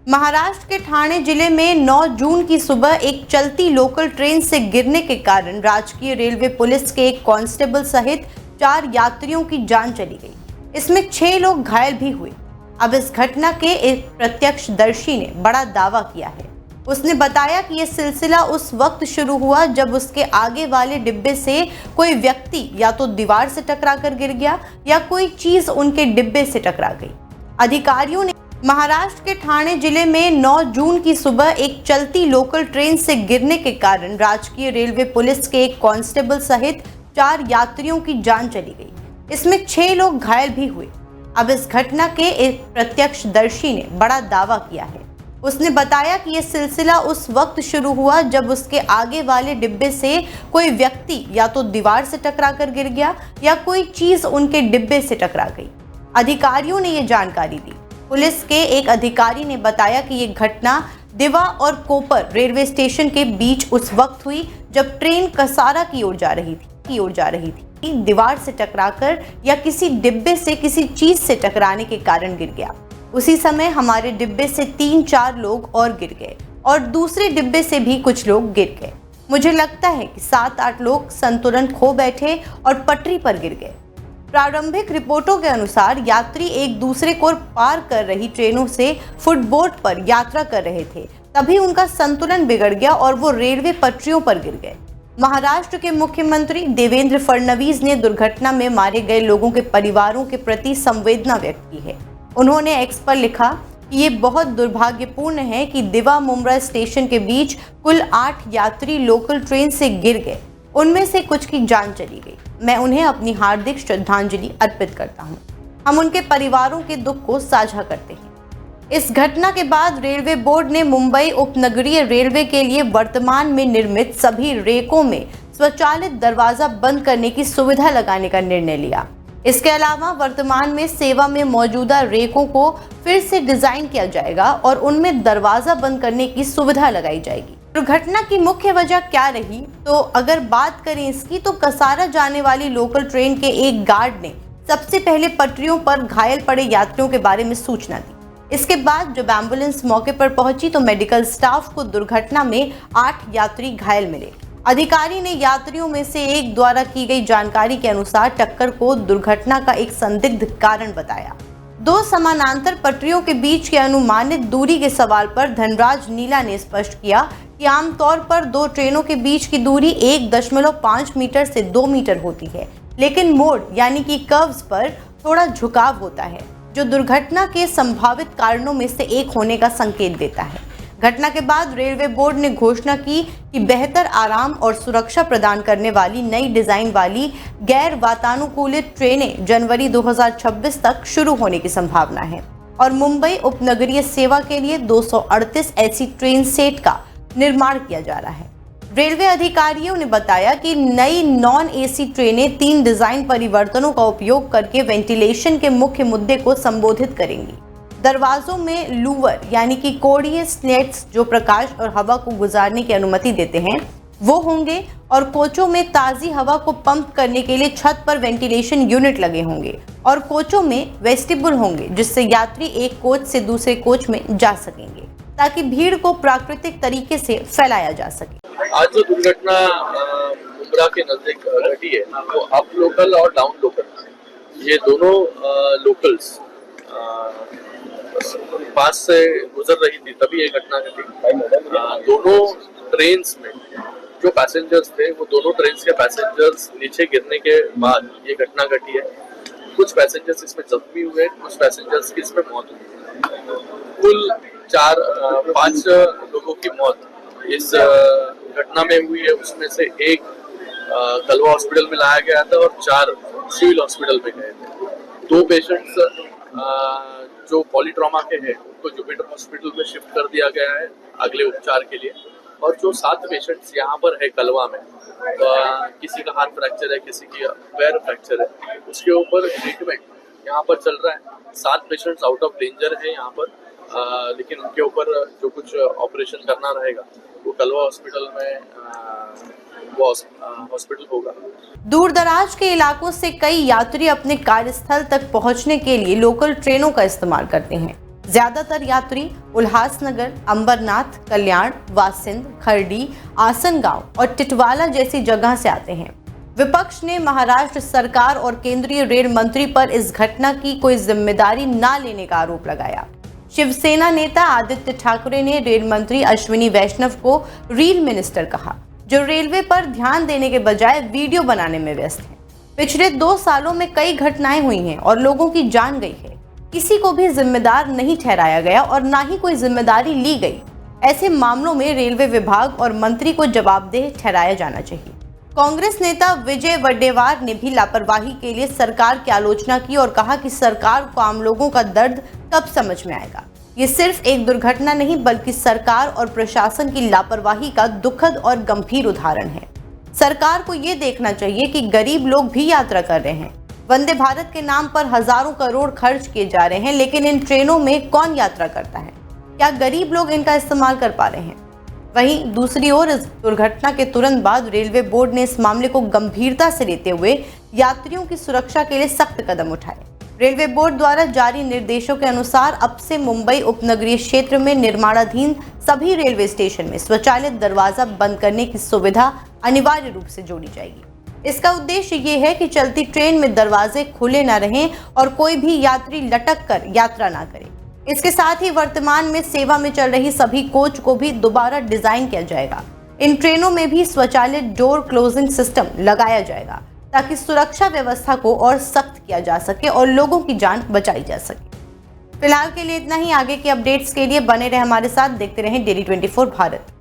महाराष्ट्र के ठाणे जिले में 9 जून की सुबह एक चलती लोकल ट्रेन से गिरने के कारण राजकीय रेलवे पुलिस के एक कांस्टेबल सहित 4 यात्रियों की जान चली गई। इसमें 6 लोग घायल भी हुए। अब इस घटना के एक प्रत्यक्षदर्शी ने बड़ा दावा किया है। उसने बताया कि यह सिलसिला उस वक्त शुरू हुआ जब उसके आगे वाले डिब्बे से कोई व्यक्ति या तो दीवार से टकराकर गिर गया या कोई चीज उनके डिब्बे से टकरा गई। अधिकारियों ने महाराष्ट्र के ठाणे जिले में 9 जून की सुबह एक चलती लोकल ट्रेन से गिरने के कारण राजकीय रेलवे पुलिस के एक कांस्टेबल सहित 4 यात्रियों की जान चली गई। इसमें 6 लोग घायल भी हुए। अब इस घटना के एक प्रत्यक्षदर्शी ने बड़ा दावा किया है। उसने बताया कि यह सिलसिला उस वक्त शुरू हुआ जब उसके आगे वाले डिब्बे से कोई व्यक्ति या तो दीवार से टकराकर गिर गया या कोई चीज उनके डिब्बे से टकरा गई। अधिकारियों ने यह जानकारी दी। पुलिस के एक अधिकारी ने बताया कि यह घटना दिवा और कोपर रेलवे स्टेशन के बीच उस वक्त हुई जब ट्रेन कसारा की ओर जा रही थी। दीवार से टकराकर या किसी डिब्बे से किसी चीज से टकराने के कारण गिर गया। उसी समय हमारे डिब्बे से 3-4 लोग और गिर गए और दूसरे डिब्बे से भी कुछ लोग गिर गए। मुझे लगता है कि 7-8 लोग संतुलन खो बैठे और पटरी पर गिर गए। प्रारंभिक रिपोर्टों के अनुसार यात्री एक दूसरे को पार कर रही ट्रेनों से फुटबोर्ड पर यात्रा कर रहे थे, तभी उनका संतुलन बिगड़ गया और वो रेलवे पटरियों पर गिर गए। महाराष्ट्र के मुख्यमंत्री देवेंद्र फडणवीस ने दुर्घटना में मारे गए लोगों के परिवारों के प्रति संवेदना व्यक्त की है। उन्होंने एक्स पर लिखा कि ये बहुत दुर्भाग्यपूर्ण है कि दिवा मुंब्रा स्टेशन के बीच कुल 8 यात्री लोकल ट्रेन से गिर गए। उनमें से कुछ की जान चली गई। मैं उन्हें अपनी हार्दिक श्रद्धांजलि अर्पित करता हूं। हम उनके परिवारों के दुख को साझा करते हैं। इस घटना के बाद रेलवे बोर्ड ने मुंबई उपनगरीय रेलवे के लिए वर्तमान में निर्मित सभी रेकों में स्वचालित दरवाजा बंद करने की सुविधा लगाने का निर्णय लिया। इसके अलावा वर्तमान में सेवा में मौजूदा रेकों को फिर से डिजाइन किया जाएगा और उनमें दरवाजा बंद करने की सुविधा लगाई जाएगी। दुर्घटना की मुख्य वजह क्या रही, तो अगर बात करें इसकी, तो कसारा जाने वाली लोकल ट्रेन के एक गार्ड ने सबसे पहले पटरियों पर घायल पड़े यात्रियों के बारे में सूचना दी। इसके बाद जब एम्बुलेंस मौके पर पहुंची तो मेडिकल स्टाफ को दुर्घटना में 8 यात्री घायल मिले। अधिकारी ने यात्रियों में से एक द्वारा की गई जानकारी के अनुसार टक्कर को दुर्घटना का एक संदिग्ध कारण बताया। 2 समानांतर पटरियों के बीच की अनुमानित दूरी के सवाल पर धनराज नीला ने स्पष्ट किया कि आमतौर पर 2 ट्रेनों के बीच की दूरी 1.5 मीटर से 2 मीटर होती है, लेकिन मोड़ यानी कि कर्व्स पर थोड़ा झुकाव होता है, जो दुर्घटना के संभावित कारणों में से एक होने का संकेत देता है। घटना के बाद रेलवे बोर्ड ने घोषणा की कि बेहतर आराम और सुरक्षा प्रदान करने वाली नई डिजाइन वाली गैर वातानुकूलित ट्रेनें जनवरी 2026 तक शुरू होने की संभावना है और मुंबई उपनगरीय सेवा के लिए 238 ऐसी ट्रेन सेट का निर्माण किया जा रहा है। रेलवे अधिकारियों ने बताया कि नई नॉन एसी ट्रेनें 3 डिजाइन परिवर्तनों का उपयोग करके वेंटिलेशन के मुख्य मुद्दे को संबोधित करेंगी। दरवाजों में लूवर यानी कि कोणीय स्लेट्स जो प्रकाश और हवा को गुजारने की अनुमति देते हैं वो होंगे और कोचों में ताज़ी हवा को पंप करने के लिए छत पर वेंटिलेशन यूनिट लगे होंगे और कोचों में वेस्टिबुल होंगे जिससे यात्री एक कोच से दूसरे कोच में जा सकेंगे ताकि भीड़ को प्राकृतिक तरीके से फैलाया जा सके। आज जो दुर्घटना मुंब्रा के नजदीक घटी है वो अप लोकल और डाउन लोकल ये दोनों लोकल्स पास से गुजर रही थी तभी ये घटना घटी। दोनों ट्रेन्स में जो पैसेंजर्स थे वो दोनों ट्रेन्स के पैसेंजर्स नीचे गिरने के बाद ये घटना घटी है। कुछ पैसेंजर्स इसमें जख्मी हुए, कुछ पैसेंजर्स की इसमें मौत हुई। कुल 5 लोगों की मौत इस घटना में हुई है। उसमें से एक कलवा हॉस्पिटल में लाया गया था और 4 सिविल हॉस्पिटल में गए थे। 2 पेशेंट्स जो पॉलीट्रॉमा के हैं उनको जुपिटर हॉस्पिटल में शिफ्ट कर दिया गया है अगले उपचार के लिए और जो 7 पेशेंट्स यहाँ पर है कलवा में, किसी का हाथ फ्रैक्चर है, किसी की पैर फ्रैक्चर है, उसके ऊपर ट्रीटमेंट यहाँ पर चल रहा है। 7 पेशेंट्स आउट ऑफ डेंजर है यहाँ पर, लेकिन उनके ऊपर जो कुछ ऑपरेशन करना रहेगा वो कलवा हॉस्पिटल में वो हॉस्पिटल होगा। दूर दराज के इलाकों से कई यात्री अपने कार्यस्थल तक पहुंचने के लिए लोकल ट्रेनों का इस्तेमाल करते हैं। ज्यादातर यात्री उल्हासनगर, अंबरनाथ, कल्याण, वासिंद, खरडी, आसनगांव और टिटवाला जैसी जगह से आते हैं। विपक्ष ने महाराष्ट्र सरकार और केंद्रीय रेल मंत्री पर इस घटना की कोई जिम्मेदारी न लेने का आरोप लगाया। शिवसेना नेता आदित्य ठाकरे ने रेल मंत्री अश्विनी वैष्णव को रील मिनिस्टर कहा, जो रेलवे पर ध्यान देने के बजाय वीडियो बनाने में व्यस्त हैं। पिछले 2 सालों में कई घटनाएं हुई हैं और लोगों की जान गई है। किसी को भी जिम्मेदार नहीं ठहराया गया और ना ही कोई जिम्मेदारी ली गई। ऐसे मामलों में रेलवे विभाग और मंत्री को जवाबदेह ठहराया जाना चाहिए। कांग्रेस नेता विजय वडेवार ने भी लापरवाही के लिए सरकार की आलोचना की और कहा कि सरकार को आम लोगों का दर्द कब समझ में आएगा। ये सिर्फ एक दुर्घटना नहीं बल्कि सरकार और प्रशासन की लापरवाही का दुखद और गंभीर उदाहरण है। सरकार को ये देखना चाहिए कि गरीब लोग भी यात्रा कर रहे हैं। वंदे भारत के नाम पर हजारों करोड़ खर्च किए जा रहे हैं, लेकिन इन ट्रेनों में कौन यात्रा करता है? क्या गरीब लोग इनका इस्तेमाल कर पा रहे हैं? वहीं दूसरी ओर इस दुर्घटना के तुरंत बाद रेलवे बोर्ड ने इस मामले को गंभीरता से लेते हुए यात्रियों की सुरक्षा के लिए सख्त कदम उठाए। रेलवे बोर्ड द्वारा जारी निर्देशों के अनुसार अब से मुंबई उपनगरीय क्षेत्र में निर्माणाधीन सभी रेलवे स्टेशन में स्वचालित दरवाजा बंद करने की सुविधा अनिवार्य रूप से जोड़ी जाएगी। इसका उद्देश्य ये है कि चलती ट्रेन में दरवाजे खुले न रहें और कोई भी यात्री लटक कर यात्रा न करे। इसके साथ ही वर्तमान में सेवा में चल रही सभी कोच को भी दोबारा डिजाइन किया जाएगा। इन ट्रेनों में भी स्वचालित डोर क्लोजिंग सिस्टम लगाया जाएगा ताकि सुरक्षा व्यवस्था को और सख्त किया जा सके और लोगों की जान बचाई जा सके। फिलहाल के लिए इतना ही। आगे के अपडेट्स के लिए बने रहे हमारे साथ, देखते रहें डेली 24 भारत।